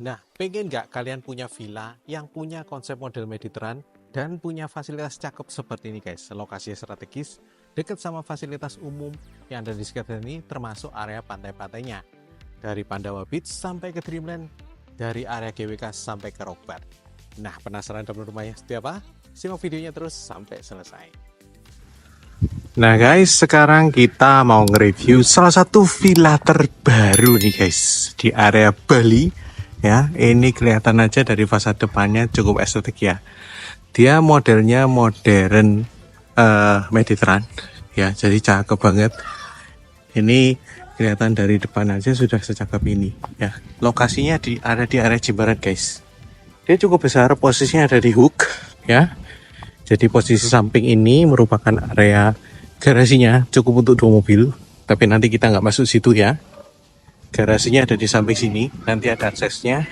Nah, pengen nggak kalian punya villa yang punya konsep model Mediterranean dan punya fasilitas cakep seperti ini guys. Lokasinya strategis, dekat sama fasilitas umum yang ada di sekitar ini termasuk area pantai-pantainya. Dari Pandawa Beach sampai ke Dreamland, dari area GWK sampai ke Rock Bar. Nah, penasaran dapur rumahnya seperti apa? Simak videonya terus sampai selesai. Nah guys, sekarang kita mau nge-review salah satu villa terbaru nih guys di area Bali. Ya, ini kelihatan aja dari fasad depannya cukup estetik ya. Dia modelnya modern Mediterranean ya, jadi cakep banget. Ini kelihatan dari depan aja sudah secakep ini ya. Lokasinya ada di area Jimbaran guys. Dia cukup besar, posisinya ada di hook ya. Jadi posisi samping ini merupakan area garasinya, cukup untuk 2 mobil. Tapi nanti kita nggak masuk situ ya. Garasinya ada di samping sini, nanti ada aksesnya.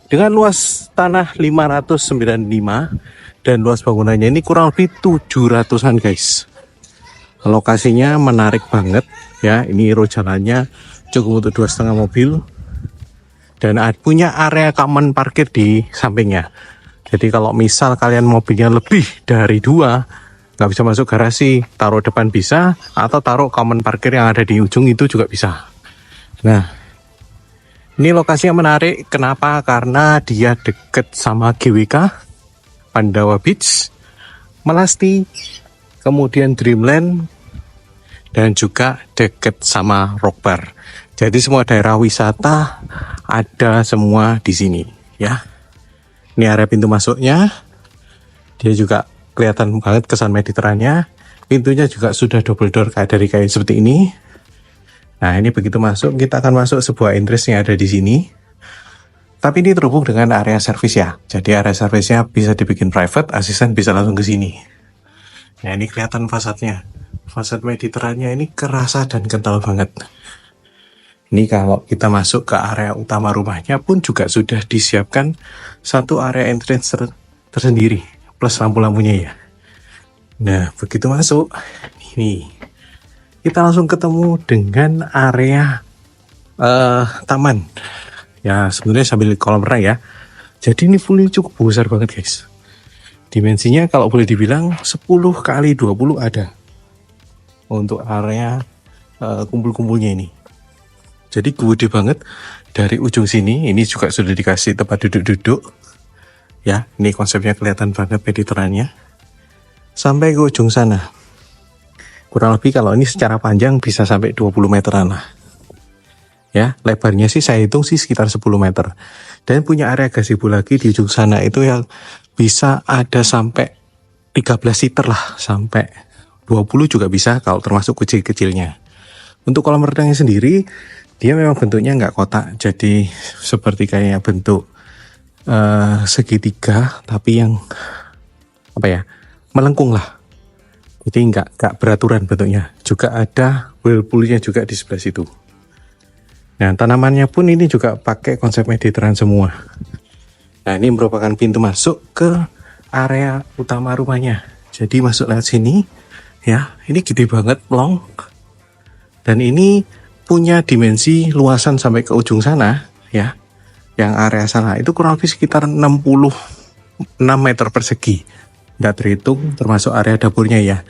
Dengan luas tanah 595 dan luas bangunannya ini kurang lebih 700-an guys. Lokasinya menarik banget ya. Ini road jalannya cukup untuk 2,5 mobil dan punya area common parkir di sampingnya. Jadi kalau misal kalian mobilnya lebih dari 2, nggak bisa masuk garasi, taruh depan bisa, atau taruh common parkir yang ada di ujung itu juga bisa. Nah, ini lokasinya menarik. Kenapa? Karena dia deket sama GWK, Pandawa Beach, Melasti, kemudian Dreamland, dan juga deket sama Rock Bar. Jadi semua daerah wisata ada semua di sini, ya. Ini area pintu masuknya. Dia juga kelihatan banget kesan Mediterania. Pintunya juga sudah double door dari kayu seperti ini. Nah, ini begitu masuk, kita akan masuk sebuah entrance yang ada di sini. Tapi ini terhubung dengan area servis ya. Jadi area servisnya bisa dibikin private, asisten bisa langsung ke sini. Nah, ini kelihatan fasadnya. Fasad Mediterania ini kerasa dan kental banget. Ini kalau kita masuk ke area utama rumahnya pun juga sudah disiapkan satu area entrance tersendiri. Plus lampu-lampunya ya. Nah, begitu masuk, ini kita langsung ketemu dengan area taman. Ya sebenarnya sambil kolam renang ya. Jadi ini fully cukup besar banget guys. Dimensinya kalau boleh dibilang 10 kali 20 ada. Untuk area kumpul-kumpulnya ini. Jadi gede banget. Dari ujung sini, ini juga sudah dikasih tempat duduk-duduk. Ya, ini konsepnya kelihatan banget Mediterania. Sampai ke ujung sana. Kurang lebih kalau ini secara panjang bisa sampai 20 meteran lah. Ya, lebarnya sih saya hitung sih sekitar 10 meter. Dan punya area gazebo lagi di ujung sana itu yang bisa ada sampai 13 liter lah. Sampai 20 juga bisa kalau termasuk kecil-kecilnya. Untuk kolam renangnya sendiri, dia memang bentuknya nggak kotak. Jadi seperti kayak bentuk segitiga. Tapi yang apa ya, melengkung lah. Jadi nggak beraturan bentuknya. Juga ada whirlpoolnya juga di sebelah situ. Nah, tanamannya pun ini juga pakai konsep Mediterranean semua. Nah, ini merupakan pintu masuk ke area utama rumahnya. Jadi masuk lewat sini, ya. Ini gede banget, long. Dan ini punya dimensi luasan sampai ke ujung sana, ya. Yang area sana itu kurang lebih sekitar 66 meter persegi. Nggak terhitung termasuk area dapurnya ya.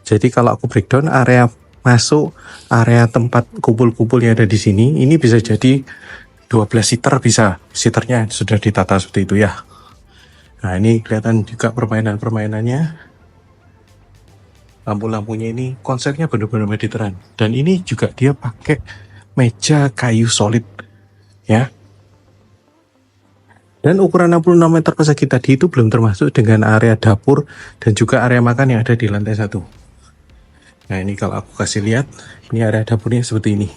Jadi kalau aku breakdown area masuk, area tempat kumpul-kumpul yang ada di sini, ini bisa jadi 12 seater bisa. Seaternya sudah ditata seperti itu ya. Nah, ini kelihatan juga permainan-permainannya. Lampu-lampunya ini konsepnya benar-benar Mediterranean. Dan ini juga dia pakai meja kayu solid ya. Dan ukuran 66 meter persegi tadi itu belum termasuk dengan area dapur dan juga area makan yang ada di lantai 1. Nah, ini kalau aku kasih lihat, ini area dapurnya seperti ini.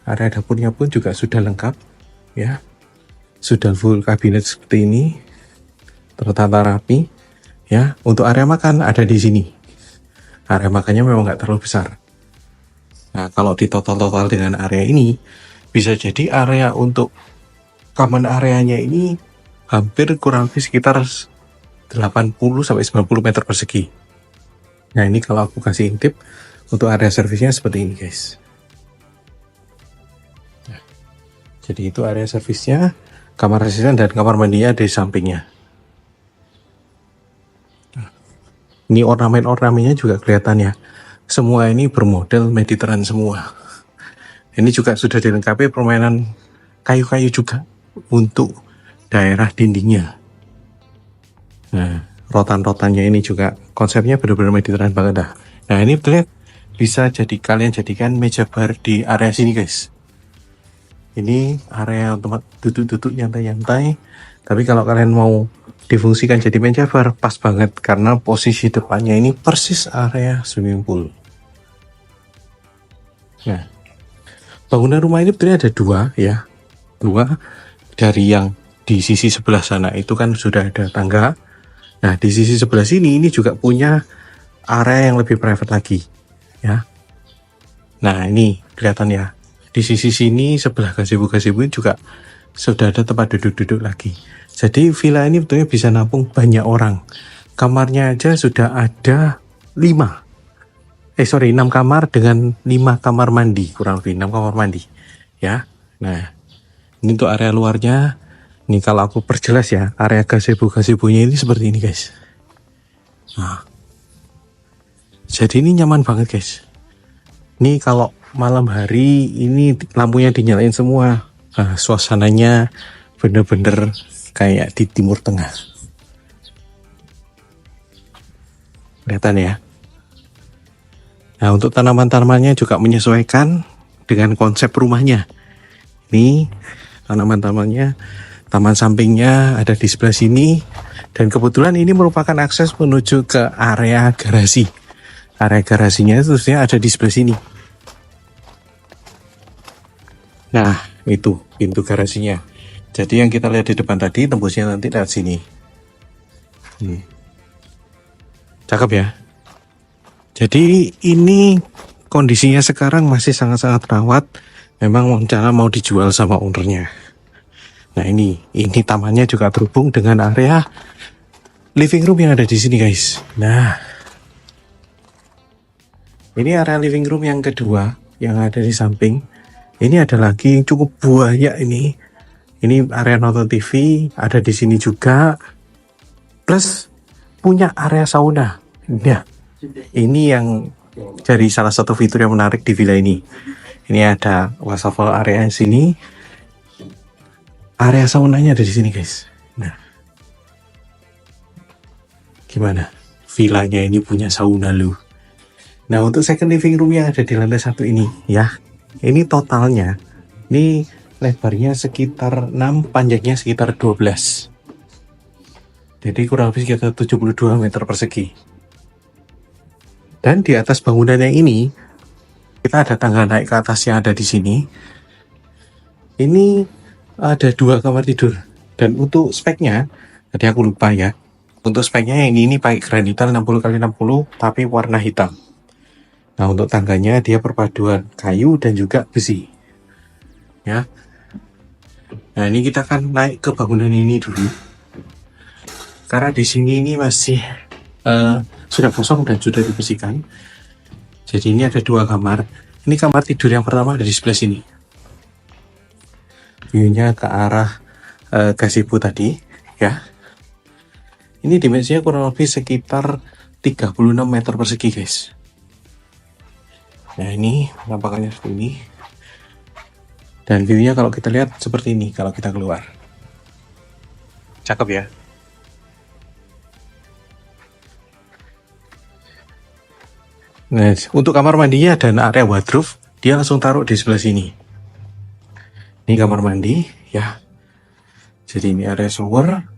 Area dapurnya pun juga sudah lengkap ya. Sudah full kabinet seperti ini. Tertata rapi ya. Untuk area makan ada di sini. Area makannya memang nggak terlalu besar. Nah, kalau ditotal-total dengan area ini, bisa jadi area untuk common areanya ini hampir kurang lebih sekitar 80-90 meter persegi. Nah, ini kalau aku kasih intip untuk area servisnya seperti ini guys. Jadi itu area servisnya, kamar asisten dan kamar mandinya di sampingnya. Ini ornamen-ornamennya juga kelihatan ya. Semua ini bermodel Mediterranean semua. Ini juga sudah dilengkapi permainan kayu-kayu juga untuk daerah dindingnya. Nah, rotan-rotannya ini juga konsepnya benar-benar Mediterranean banget dah. Nah, ini terlihat bisa kalian jadikan meja bar di area sini guys. Ini area tempat duduk-duduk nyantai-nyantai. Tapi kalau kalian mau difungsikan jadi meja bar, pas banget karena posisi depannya ini persis area swimming pool. Nah, bangunan rumah ini ternyata ada dua ya. Dua dari yang di sisi sebelah sana itu kan sudah ada tangga. Nah, di sisi sebelah sini ini juga punya area yang lebih private lagi ya. Nah, ini kelihatan ya. Di sisi sini sebelah gazebo-gazebo ini juga sudah ada tempat duduk-duduk lagi. Jadi villa ini betulnya bisa nampung banyak orang. Kamarnya aja sudah ada 6 kamar dengan 5 kamar mandi, kurang lebih 6 kamar mandi ya. Nah, ini untuk area luarnya. Ini kalau aku perjelas ya, area gazebo-gazebonya ini seperti ini guys. Nah, jadi ini nyaman banget guys. Ini kalau malam hari ini lampunya dinyalain semua. Nah, suasananya bener-bener kayak di Timur Tengah. Kelihatan ya. Nah, untuk tanaman-tanamannya juga menyesuaikan dengan konsep rumahnya. Ini tanaman-tanamannya, taman sampingnya ada di sebelah sini. Dan kebetulan ini merupakan akses menuju ke area garasi. Area garasinya itu ada di sebelah sini. Nah, itu pintu garasinya. Jadi yang kita lihat di depan tadi, tembusnya nanti lewat sini. Cakep ya. Jadi ini kondisinya sekarang masih sangat-sangat rawat. Memang rencana mau dijual sama ownernya. Nah, ini tamannya juga terhubung dengan area living room yang ada di sini guys. Nah, ini area living room yang kedua yang ada di samping. Ini ada lagi yang cukup banyak ini. Ini area nonton TV ada di sini juga. Plus punya area sauna. Nah, ini yang jadi salah satu fitur yang menarik di villa ini. Ini ada wastafel area sini. Area saunanya ada di sini guys. Nah, gimana? Villanya ini punya sauna loh. Nah, untuk second living room yang ada di lantai 1 ini ya. Ini totalnya. Ini lebarnya sekitar 6, panjangnya sekitar 12. Jadi kurang lebih sekitar 72 meter persegi. Dan di atas bangunan yang ini, kita ada tangga naik ke atas yang ada di sini. Ini ada 2 kamar tidur. Dan untuk speknya, tadi aku lupa ya. Untuk speknya yang ini pakai granitan 60x60 tapi warna hitam. Nah, untuk tangganya dia perpaduan kayu dan juga besi. Ya. Nah, ini kita akan naik ke bangunan ini dulu. Karena di sini ini masih sudah kosong dan sudah dibersihkan. Jadi ini ada 2 kamar. Ini kamar tidur yang pertama ada di sebelah sini. View-nya ke arah gazebo tadi, ya. Ini dimensinya kurang lebih sekitar 36 meter persegi, guys. Nah, ini penampakannya seperti ini. Dan view-nya kalau kita lihat seperti ini kalau kita keluar. Cakep ya. Nah, untuk kamar mandinya dan area wardrobe, dia langsung taruh di sebelah sini. Ini kamar mandi, ya. Jadi ini area shower.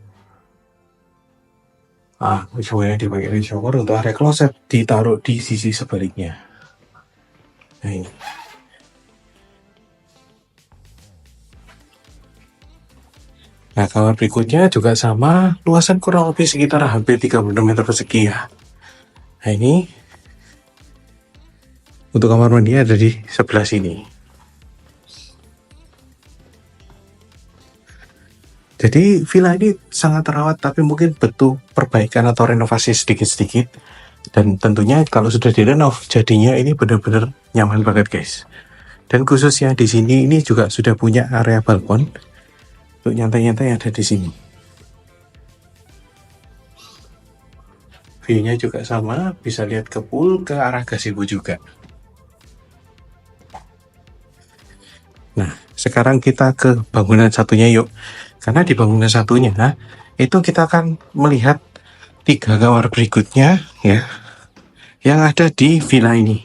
Showernya dipakai area shower. Untuk area closet ditaruh di sisi sebaliknya. Nah, ini. Nah, kamar berikutnya juga sama, luasan kurang lebih sekitar hampir 36 meter persegi ya. Nah, ini untuk kamar mandi ada di sebelah sini. Jadi villa ini sangat terawat, tapi mungkin butuh perbaikan atau renovasi sedikit-sedikit. Dan tentunya kalau sudah direnov, jadinya ini benar-benar nyaman banget guys. Dan khususnya di sini ini juga sudah punya area balkon untuk nyantai-nyantai ada di sini. View-nya juga sama, bisa lihat ke pool, ke arah gazebo juga. Nah, sekarang kita ke bangunan satunya yuk. Karena di bangunan satunya, itu kita akan melihat 3 kamar berikutnya ya, yang ada di villa ini.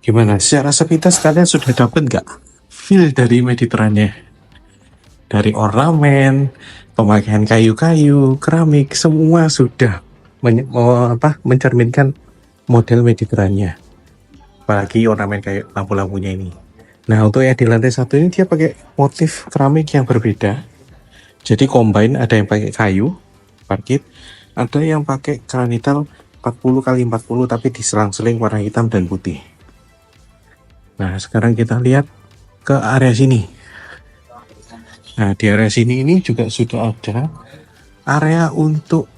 Gimana? Secara sepintas kalian sudah dapat nggak feel dari Mediterania? Dari ornamen, pemakaian kayu-kayu, keramik, semua sudah mencerminkan model Mediterania. Apalagi ornamen kayak lampu-lampunya ini. Nah, untuk yang di lantai 1 ini dia pakai motif keramik yang berbeda. Jadi combine, ada yang pakai kayu, parkit, ada yang pakai granital 40x40 tapi diselang-seling warna hitam dan putih. Nah, sekarang kita lihat ke area sini. Nah, di area sini ini juga sudah ada area untuk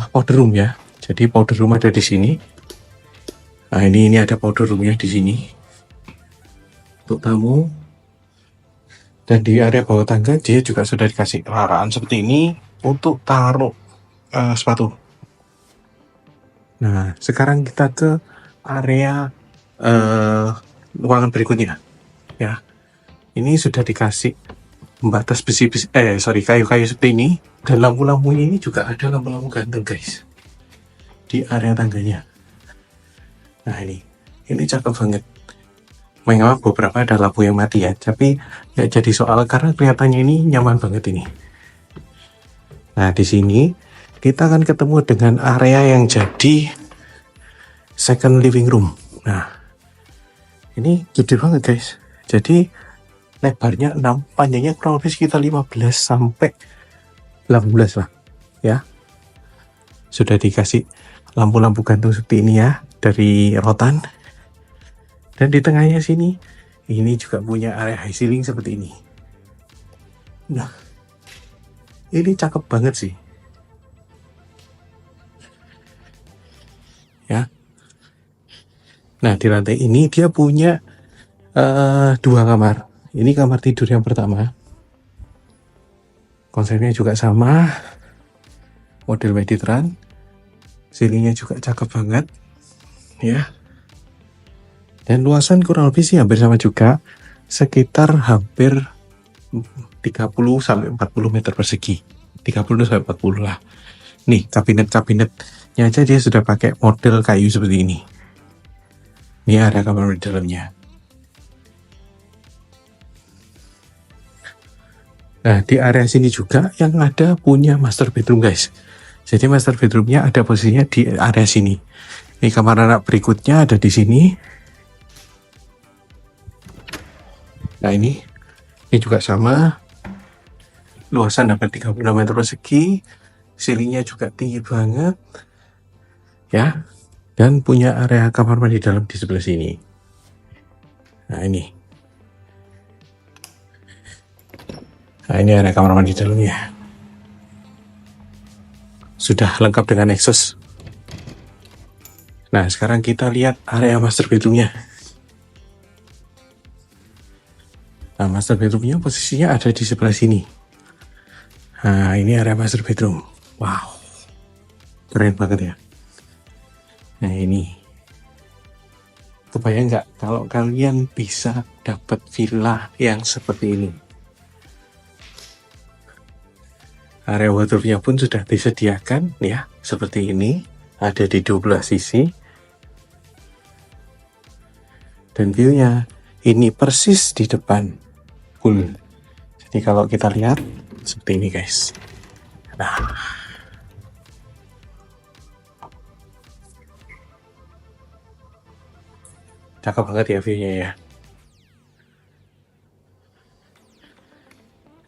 powder room ya. Jadi powder room ada di sini. Nah, ini ada powder roomnya di sini untuk tamu. Dan di area bawah tangga dia juga sudah dikasih raraan seperti ini untuk taruh sepatu. Nah, sekarang kita ke area ruangan berikutnya ya. Ini sudah dikasih pembatas kayu-kayu seperti ini, dan lampu-lampunya ini juga ada lampu-lampu gantung guys di area tangganya. Nah, ini cakep banget. Memang beberapa ada lampu yang mati ya, tapi nggak jadi soal karena kelihatannya ini nyaman banget ini. Nah, di sini kita akan ketemu dengan area yang jadi second living room. Nah, ini gede banget guys. Jadi lebarnya 6, panjangnya kurang lebih sekitar 15 sampai 18 lah ya. Sudah dikasih lampu-lampu gantung seperti ini ya, dari rotan. Dan di tengahnya sini ini juga punya area high ceiling seperti ini. Nah, ini cakep banget sih ya. Nah, di lantai ini dia punya 2 kamar. Ini kamar tidur yang pertama. Konsepnya juga sama, model Mediterranean. Ceilingnya juga cakep banget ya. Dan luasan kurang lebih sih hampir sama juga, sekitar hampir 30 sampai 40 meter persegi. 30 sampai 40 lah. Nih, kabinet-kabinetnya aja dia sudah pakai model kayu seperti ini. Ini ada kamar di dalamnya. Nah, di area sini juga yang ada punya master bedroom guys. Jadi master bedroomnya ada posisinya di area sini. Ini kamar anak berikutnya ada di sini. Nah, ini juga sama. Luasan dapat 36 meter persegi. Ceilingnya juga tinggi banget. Ya. Dan punya area kamar mandi dalam di sebelah sini. Nah, ini area kamar mandi dalamnya. Sudah lengkap dengan exhaust. Nah, sekarang kita lihat area master bedroomnya. Nah, master bedroomnya posisinya ada di sebelah sini. Nah, ini area master bedroom. Wow, keren banget ya. Nah, ini kebayang nggak kalau kalian bisa dapat villa yang seperti ini? Area wardrobe-nya pun sudah disediakan ya, seperti ini. Ada di 12 sisi. Dan view-nya ini persis di depan pool. Jadi kalau kita lihat seperti ini guys. Nah, cakep banget ya view-nya ya.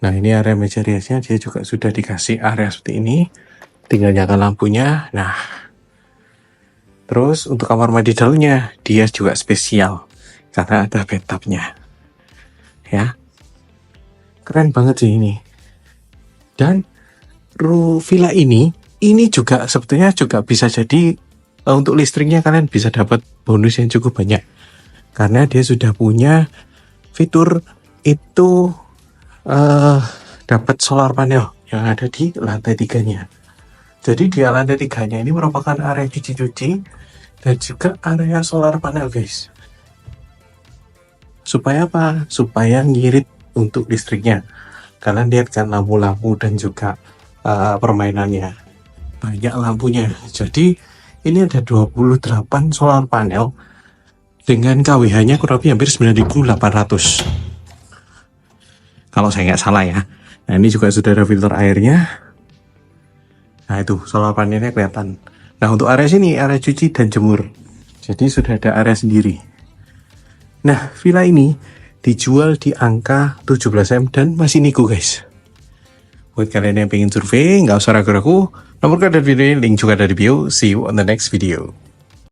Nah, ini area meja riasnya dia juga sudah dikasih area seperti ini. Tinggal nyalakan lampunya. Nah, terus untuk kamar mandi dalamnya dia juga spesial karena ada bathtubnya. Ya. Keren banget sih ini. Dan villa ini juga sebetulnya juga bisa jadi Untuk listriknya kalian bisa dapat bonus yang cukup banyak karena dia sudah punya fitur itu dapat solar panel yang ada di lantai 3-nya. Jadi di lantai 3-nya ini merupakan area cuci-cuci dan juga area solar panel, guys. Supaya apa? Supaya ngirit untuk listriknya. Kalian lihat kan lampu-lampu dan juga permainannya. Banyak lampunya. Jadi ini ada 28 solar panel dengan KWH-nya kurang lebih hampir 9.800. Kalau saya nggak salah ya. Nah ini juga sudah ada filter airnya. Nah itu solar panelnya kelihatan. Nah untuk area sini area cuci dan jemur. Jadi sudah ada area sendiri. Nah villa ini dijual di angka 17M dan masih nego, guys. Buat kalian yang pengen survei, nggak usah ragu-ragu. Nomor kode video link juga ada di bio. See you on the next video.